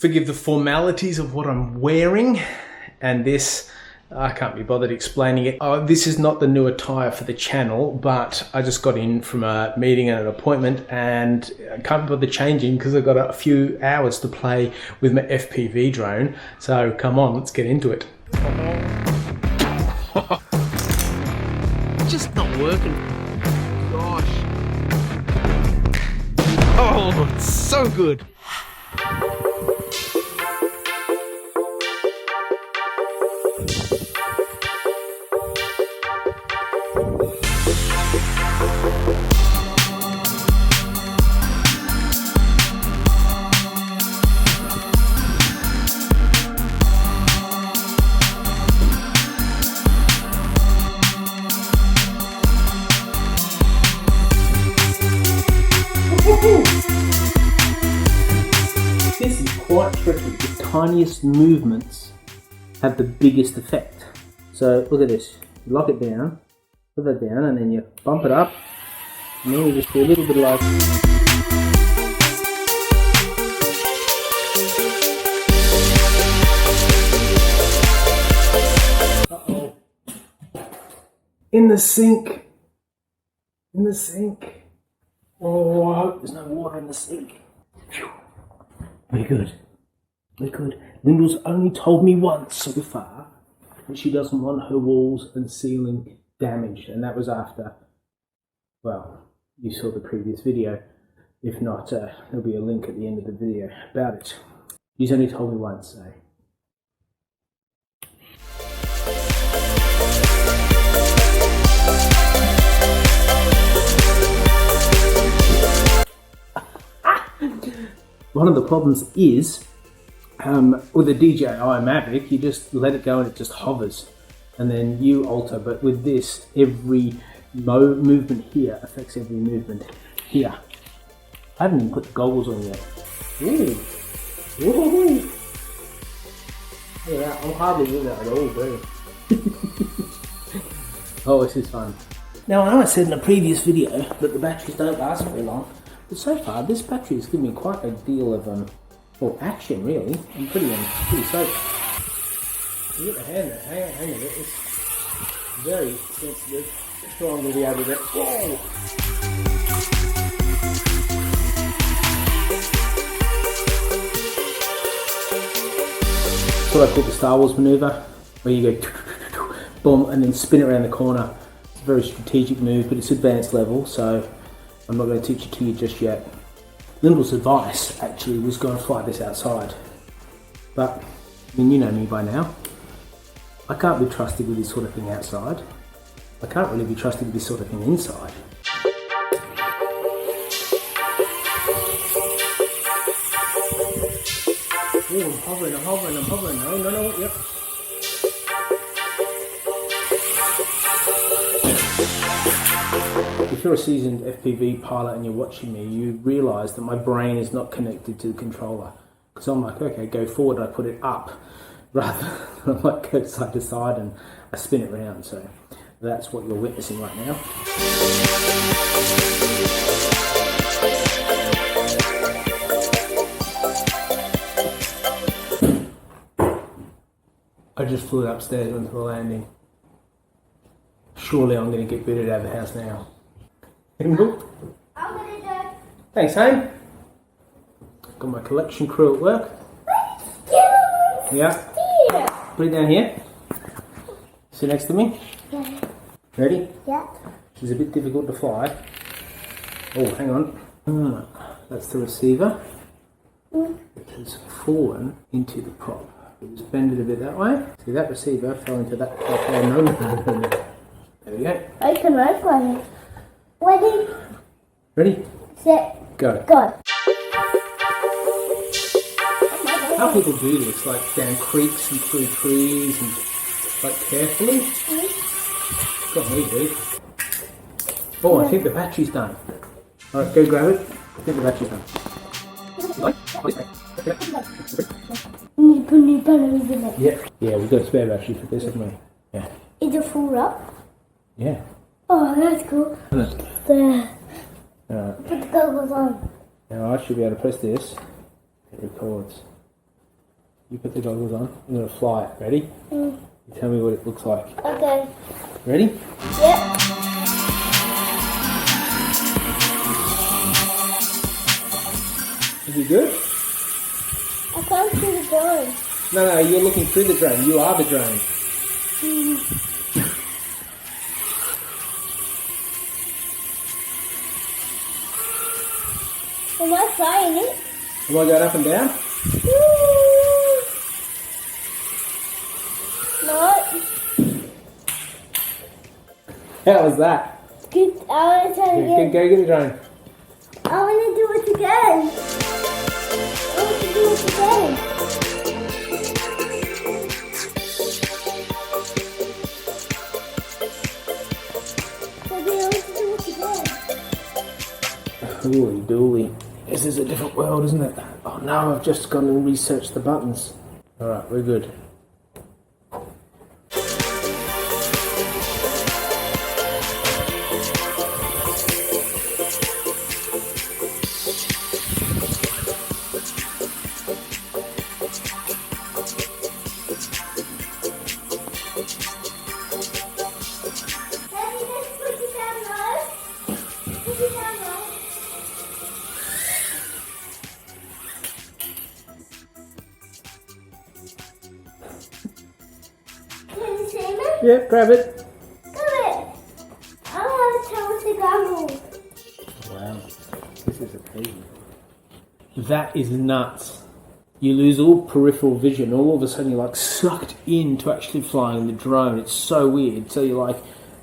Forgive the formalities of what I'm wearing, and this, I can't be bothered explaining it. This is not the new attire for the channel, but I just got in from a meeting and an appointment and I can't be bothered changing because I've got a few hours to play with my FPV drone. So come on, let's get into it. Just not working. Gosh. Oh, it's so good. This is quite tricky. The tiniest movements have the biggest effect. So look at this. You lock it down, put that down, and then you bump it up, and then you just do a little bit like. Uh-oh. In the sink. In the sink. Oh, I hope there's no water in the sink. Phew. We're good. We're good. Lyndall's only told me once so far that she doesn't want her walls and ceiling damaged, and that was after, well, you saw the previous video. If not, there'll be a link at the end of the video about it. She's only told me once, so. One of the problems is, with the DJI Mavic, you just let it go and it just hovers, and then you alter. But with this, every movement here affects every movement here. I haven't even put the goggles on yet. Ooh. Ooh. Yeah, I'm hardly doing that at all, bro. Oh, this is fun. Now, I know I said in a previous video that the batteries don't last very long. But so far, this battery has given me quite a deal of action, really. I'm pretty soaked. You get the hang of it. It's very sensitive. Sure, I'm going to be able to get. Whoa! That's what I call the Star Wars maneuver, where you go boom and then spin it around the corner. It's a very strategic move, but it's advanced level, so I'm not going to teach it to you just yet. Lyndall's advice actually was going to fly this outside. But, I mean, you know me by now. I can't be trusted with this sort of thing outside. I can't really be trusted with this sort of thing inside. Oh, I'm hovering. No, yep. If you're a seasoned FPV pilot and you're watching me, you realise that my brain is not connected to the controller. Because I'm like, okay, go forward, I put it up, rather than I like go side to side and I spin it around. So that's what you're witnessing right now. I just flew it upstairs onto the landing. Surely I'm going to get booted out of the house now. I'm gonna do. Thanks, Hayne. Got my collection crew at work. Yeah. Put it down here. Sit next to me. Yeah. Ready? Yeah. She's a bit difficult to fly. Oh, hang on. That's the receiver. It has fallen into the prop. Just bend it a bit that way. See, that receiver fell into that prop. Oh, no. There we go. I can fly it. Ready? Ready? Set. Go. Go. How people do this, like down creeks and through trees and like carefully. Got me, dude. Oh, I think the battery's done. Alright, go grab it. I think the battery's done. You put new batteries in it. Yeah, we've got a spare battery for this, haven't we? Yeah. Is it full up? Yeah. Oh, that's cool. There. Alright. Put the goggles on. Now I should be able to press this. It records. You put the goggles on. I'm going to fly. Ready? You tell me what it looks like. Okay. Ready? Yep. Is it good? I can't see the drone. No, you're looking through the drone. You are the drone. Am I flying it? Am I going up and down? No. How was that? Good. I want to try it again. Go get the drone. I want to do it again. I want to do it again. Maybe I want to do it again. Holy dooly. This is a different world, isn't it? Oh no, I've just gone and researched the buttons. Alright, we're good. Can you see me? Yep, grab it. Come it. I want to tell the goggles. Wow, this is amazing. That is nuts. You lose all peripheral vision. All of a sudden you're like sucked into actually flying the drone. It's so weird. So you're like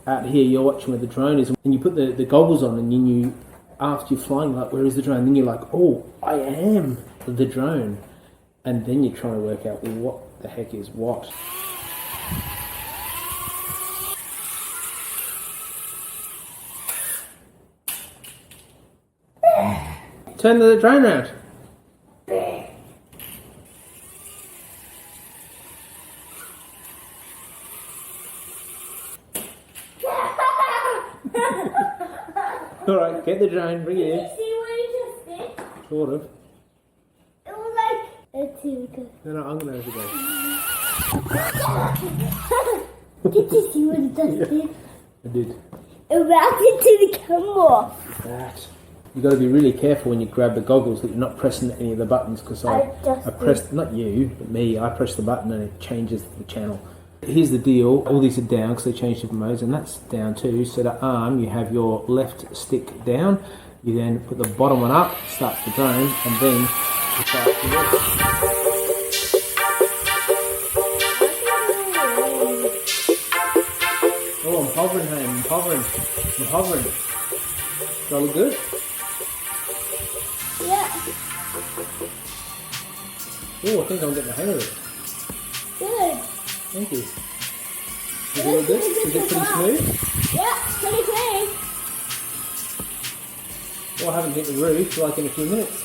out here, you're watching where the drone is, and you put the goggles on, and you after you're flying, like, where is the drone? Then you're like, oh, I am the drone. And then you're trying to work out, well, what the heck is what? Turn the drone around. Alright, get the drone, bring it Did in. you see what you just did? Sort of. It was like... Let's see what it No, I'm going to have to go. Did you see what it just did? I did. It wrapped into the camera. That. You've got to be really careful when you grab the goggles that you're not pressing any of the buttons, because I pressed, not you, but me, I pressed the button and it changes the channel. Here's the deal, all these are down because they change different modes, and that's down too. So the arm, you have your left stick down, you then put the bottom one up, starts the drone, and then you start to work. Oh, I'm hovering, hey, I'm hovering. Does that look good? Yeah. Oh, I think I'm getting the hang of it. Good. Thank you. Is it good? Is it pretty smooth? Yeah, pretty clean. Well, I haven't hit the roof like in a few minutes.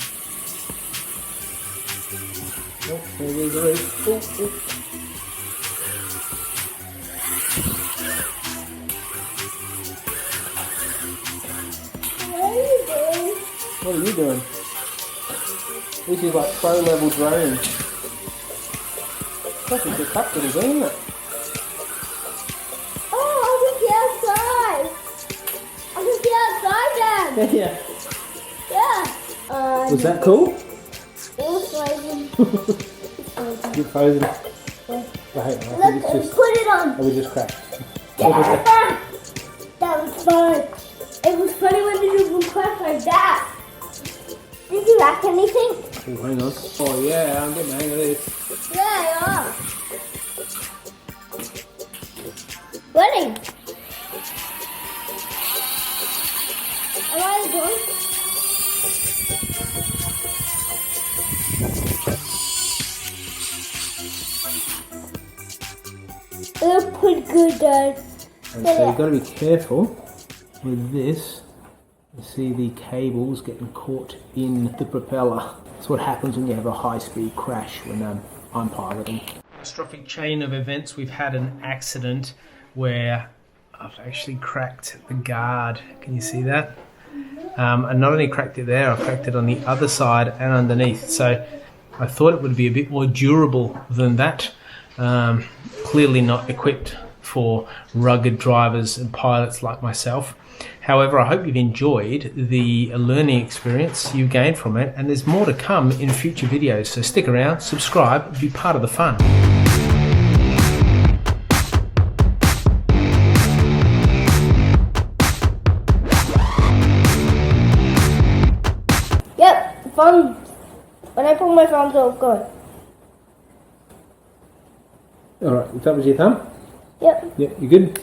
Oh, there goes the roof. Oh, oh. What are you doing? This is like pro level drone. That's a good captain, isn't it? Oh, I can see outside. I can see outside then. Yeah. Yeah. Was that cool? It was frozen. You're frozen. Yeah. Right, I Look, think it's just, put it on. we just crashed. Yeah. That was fun. It was funny when the room crashed like that. Did you lack anything? Oh, hang on. Oh yeah, I'm getting the hang of this. Yeah, you are. Ready? Am I going? It looks pretty good, Dad. And so you've got to be careful with this. You see the cables getting caught in the propeller. That's what happens when you have a high-speed crash when I'm piloting. Catastrophic chain of events. We've had an accident where I've actually cracked the guard. Can you see that? And not only cracked it there, I've cracked it on the other side and underneath. So I thought it would be a bit more durable than that. Clearly not equipped for rugged drivers and pilots like myself. However, I hope you've enjoyed the learning experience you gained from it, and there's more to come in future videos. So stick around, subscribe, be part of the fun. Yep, the phone. When I pull my phone, so good. Alright, that was your thumb? Yep. Yeah, you good?